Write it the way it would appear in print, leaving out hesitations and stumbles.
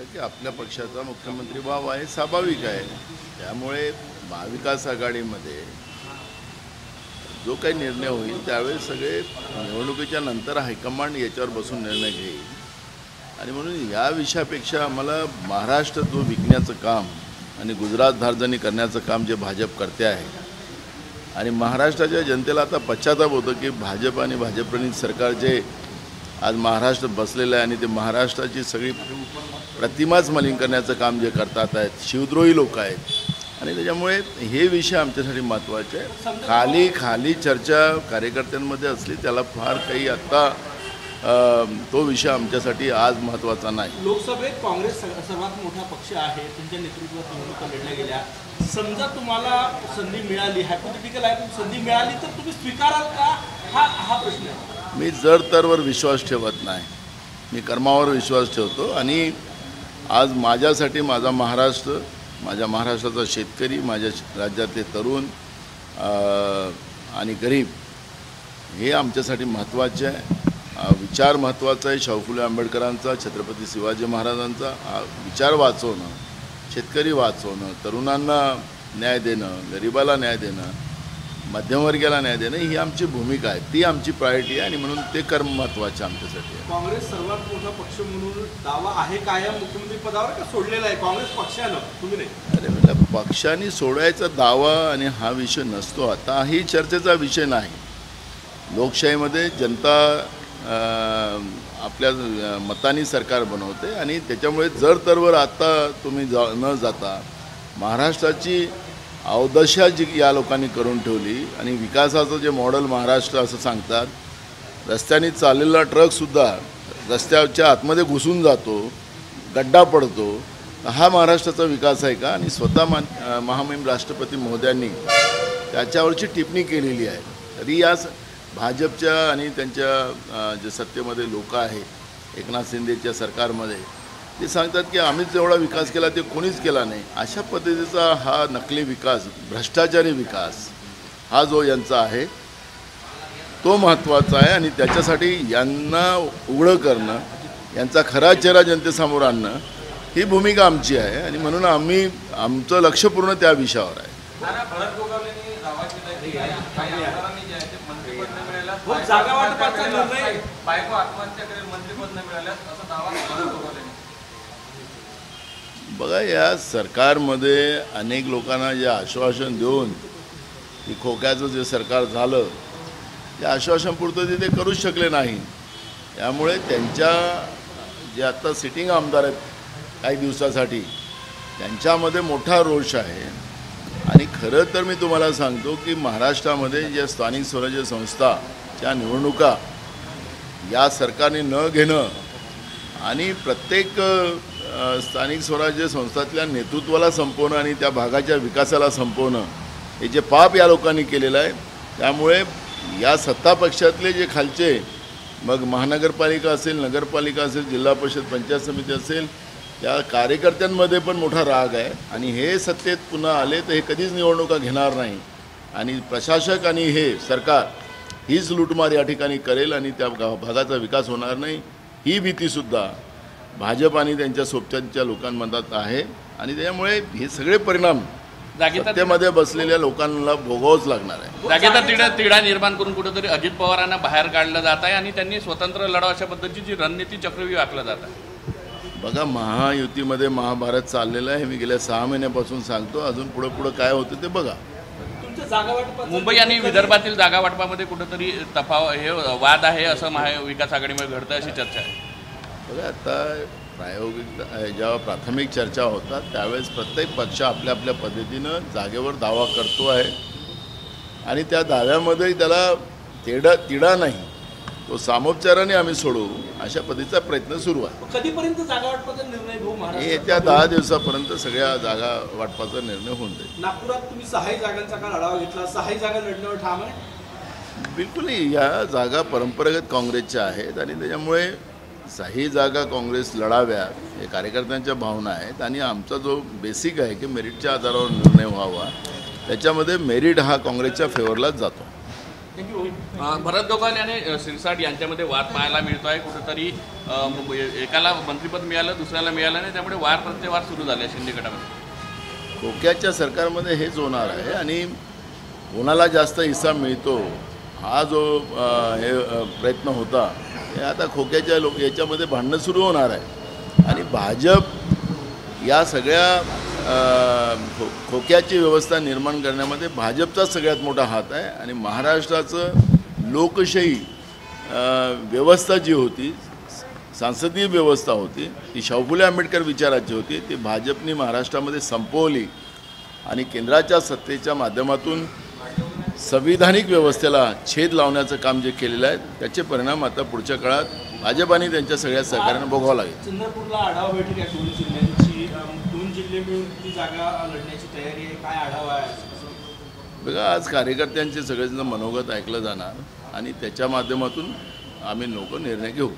की आपल्या पक्षाचा मुख्यमंत्री व्हावा हे स्वाभाविक आहे. त्यामुळे महाविकास आघाडीमध्ये जो काही निर्णय होईल त्यावेळेस सगळे निवडणुकीच्या नंतर हायकमांड याच्यावर बसून निर्णय घेईल. आणि म्हणून या विषयापेक्षा आम्हाला महाराष्ट्र जो विकण्याचं काम आणि गुजरात धार्जनी करण्याचं काम जे भाजप करते आहे आणि महाराष्ट्राच्या जनतेला आता पश्चाताप होतो की भाजप आणि भाजपप्रणीत सरकार जे आज महाराष्ट्र बसलेलं आहे आणि ते महाराष्ट्राची सगळी प्रतिमाच मलिन करण्याचं काम जे करतात आहेत, शिवद्रोही लोक आहेत. आणि त्याच्यामुळे हे विषय आमच्यासाठी महत्त्वाचे आहे. खाली चर्चा कार्यकर्त्यांमध्ये असली त्याला फार काही आत्ता तो विषय आमच्यासाठी आज महत्त्वाचा नाही. लोकसभेत काँग्रेस सर्वात मोठा पक्ष आहे, तुमच्या नेतृत्वात निवडणुका लढल्या गेल्या. समजा तुम्हाला संधी मिळाली, हायपोथेटिकल आहे, पण संधी मिळाली तर तुम्ही स्वीकाराल का, हा प्रश्न आहे. मी जर विश्वास ठेवत नाही, मी कर्मावर विश्वास ठेवतो. आणि आज माझ्यासाठी माझा महाराष्ट्र, माझ्या महाराष्ट्राचा शेतकरी, माझ्या राज्यातले तरुण आणि गरीब हे आमच्यासाठी महत्त्वाचे आहे. विचार महत्त्वाचा आहे. शाहू फुले आंबेडकरांचा, छत्रपती शिवाजी महाराजांचा विचार वाचवणं, शेतकरी वाचवणं, तरुणांना न्याय देणं, गरिबाला न्याय देणं, मध्यमवर्गीयाला न्याय देणं ही आमची भूमिका आहे. ती आमची प्रायोरिटी आहे आणि म्हणून ते कर्म महत्त्वाचे आमच्यासाठी आहे. काँग्रेस सर्वात मोठा पक्ष म्हणून दावा आहे कायम मुख्यमंत्री पदावर का सोडलेला आहे काँग्रेस पक्षानं, तुम्ही नाही? अरे म्हणजे पक्षाने सोडायचा दावा आणि हा विषय नसतो. आता ही चर्चेचा विषय नाही. लोकशाहीमध्ये जनता आपल्या मतांनी सरकार बनवते आणि त्याच्यामुळे जर आता तुम्ही न जाता महाराष्ट्राची अवदशा जी या लोकांनी करून ठेवली आणि विकासाचं जे मॉडेल महाराष्ट्र असं सांगतात, रस्त्याने चाललेला ट्रकसुद्धा रस्त्याच्या आतमध्ये घुसून जातो, गड्डा पडतो, हा महाराष्ट्राचा विकास आहे का? आणि स्वतः महामहिम राष्ट्रपती महोदयांनी त्याच्यावरची टिप्पणी केलेली आहे. तरी या भाजपच्या आणि त्यांच्या जे सत्तेमध्ये लोक आहेत एकनाथ शिंदेच्या सरकारमध्ये ते सांगतात की आम्हीच एवढा विकास केला, ते कोणीच केला नाही. अशा पद्धतीचा हा नकली विकास, भ्रष्टाचारी विकास हा जो यांचा आहे तो महत्त्वाचा आहे. आणि त्याच्यासाठी यांना उघडं करणं, यांचा खरा चेहरा जनतेसमोर आणणं ही भूमिका आमची आहे. आणि म्हणून आमचं लक्ष पूर्ण त्या विषयावर आहे. बघा, या सरकारमध्ये अनेक लोकांना जे आश्वासन देऊन की खोक्याचं जे सरकार झालं त्या आश्वासनपुरतं ते करूच शकले नाही. त्यामुळे त्यांच्या जे आता सिटिंग आमदार आहेत काही दिवसासाठी त्यांच्यामध्ये मोठा रोष आहे. आणि खरं तर मी तुम्हाला सांगतो की महाराष्ट्रामध्ये ज्या स्थानिक स्वराज्य संस्थाच्या निवडणुका या सरकारने न घेणं आणि प्रत्येक स्थानिक स्वराज्य संस्थातल्या नेतृत्वाला संपवणं आणि त्या भागाच्या विकासाला संपवणं हे जे पाप या लोकांनी केलेलं आहे. त्यामुळे या सत्ता पक्षातले जे खालचे, मग महानगरपालिका असेल, नगरपालिका असेल, जिल्हा परिषद, पंचायत समिती असेल, या कार्यकर्त्यांमध्ये पण मोठा राग आहे. आणि हे सत्तेत पुन्हा आले तर हे कधीच निवडणुका घेणार नाही. आणि प्रशासक आणि हे सरकार हीच लूटमार या ठिकाणी करेल आणि त्या भागाचा विकास होणार नाही ही भीतीसुद्धा भाजप आणि त्यांच्या सोबत्यांच्या लोकांमधात आहे. आणि त्यामुळे हे सगळे परिणाम सत्तेमध्ये बसलेल्या लोकांना भोगावंच लागणार आहे. जागेचा तिढा निर्माण करून कुठेतरी अजित पवारांना बाहेर काढलं जात आहे आणि त्यांनी स्वतंत्र लढाव अशा पद्धतीची रणनीती चक्रव्यूह आखलं जात आहे. बघा, महायुतीमध्ये महाभारत चाललेलं आहे. मी गेल्या 6 महिन्यापासून सांगतो. अजून पुढं काय होतं ते बघा. मुंबई आणि विदर्भातील जागा वाटपामध्ये कुठेतरी हे वाद आहे असं महाविकास आघाडीमध्ये घडतं अशी चर्चा आहे. बघा, आता प्रायोगिक जेव्हा प्राथमिक चर्चा होतात त्यावेळेस प्रत्येक पक्ष आपल्या आपल्या पद्धतीनं जागेवर दावा करतो आहे. आणि त्या दाव्यामध्ये त्याला तिढा नाही, तो सामोपचाराने आम्ही सोडवू अशा पद्धतीचा प्रयत्न सुरू आहे. कधीपर्यंत जागा वाटपाचा निर्णय घेऊ? येत्या 10 दिवसापर्यंत सगळ्या जागा वाटपाचा निर्णय होऊन जाईल. नागपुरात तुम्ही 6 जागांचा का लढावा घेतला? 6 जागा लढण्यावर ठाम आहे? बिलकुल नाही. या जागा परंपरागत काँग्रेसच्या आहेत आणि त्याच्यामुळे 6 जागा काँग्रेस लढाव्या हे कार्यकर्त्यांच्या भावना आहेत. आणि आमचा जो बेसिक आहे की मेरिटच्या आधारावर निर्णय व्हावा, त्याच्यामध्ये मेरिट हा काँग्रेसच्या फेवरलाच जातो. थँक्यू. भरत गोगावले आणि शिरसाट यांच्यामध्ये वाद पाहायला मिळतोय कुठेतरी एकाला मंत्रिपद मिळालं दुसऱ्याला मिळालं नाही, त्यामुळे वार प्रत्येवार सुरू झाले शिंदे गटामध्ये. खोक्याच्या सरकारमध्ये हेच होणार आहे आणि कोणाला जास्त हिस्सा मिळतो हा जो प्रयत्न होता हे आता खोक्याच्या याच्यामध्ये भांडणं सुरू होणार आहे. आणि भाजप या सगळ्या खोक्याची व्यवस्था निर्माण करण्यामध्ये भाजपचा सगळ्यात मोठा हात आहे. आणि महाराष्ट्राचं लोकशाही व्यवस्था जी होती, सांसदीय व्यवस्था होती, ती शाहू फुले आंबेडकर विचाराची होती, ती भाजपने महाराष्ट्रामध्ये संपवली आणि केंद्राच्या सत्तेच्या माध्यमातून संविधानिक व्यवस्थेला छेद लावण्याचं काम जे केलेलं आहे त्याचे परिणाम आता पुढच्या काळात भाजप आणि त्यांच्या सगळ्या सहकार्यानं भोगावं लागेल. चंद्रपूरला आढावा बैठक आहे 2 जिल्ह्यांची, 2 जिल्हे मिळून ती जागा लढण्याची तयारी आहे, काय आढावा आहे? बघा, आज कार्यकर्त्यांचे सगळेजण मनोगत ऐकलं जाणार आणि त्याच्या माध्यमातून आम्ही लोक निर्णय घेऊ.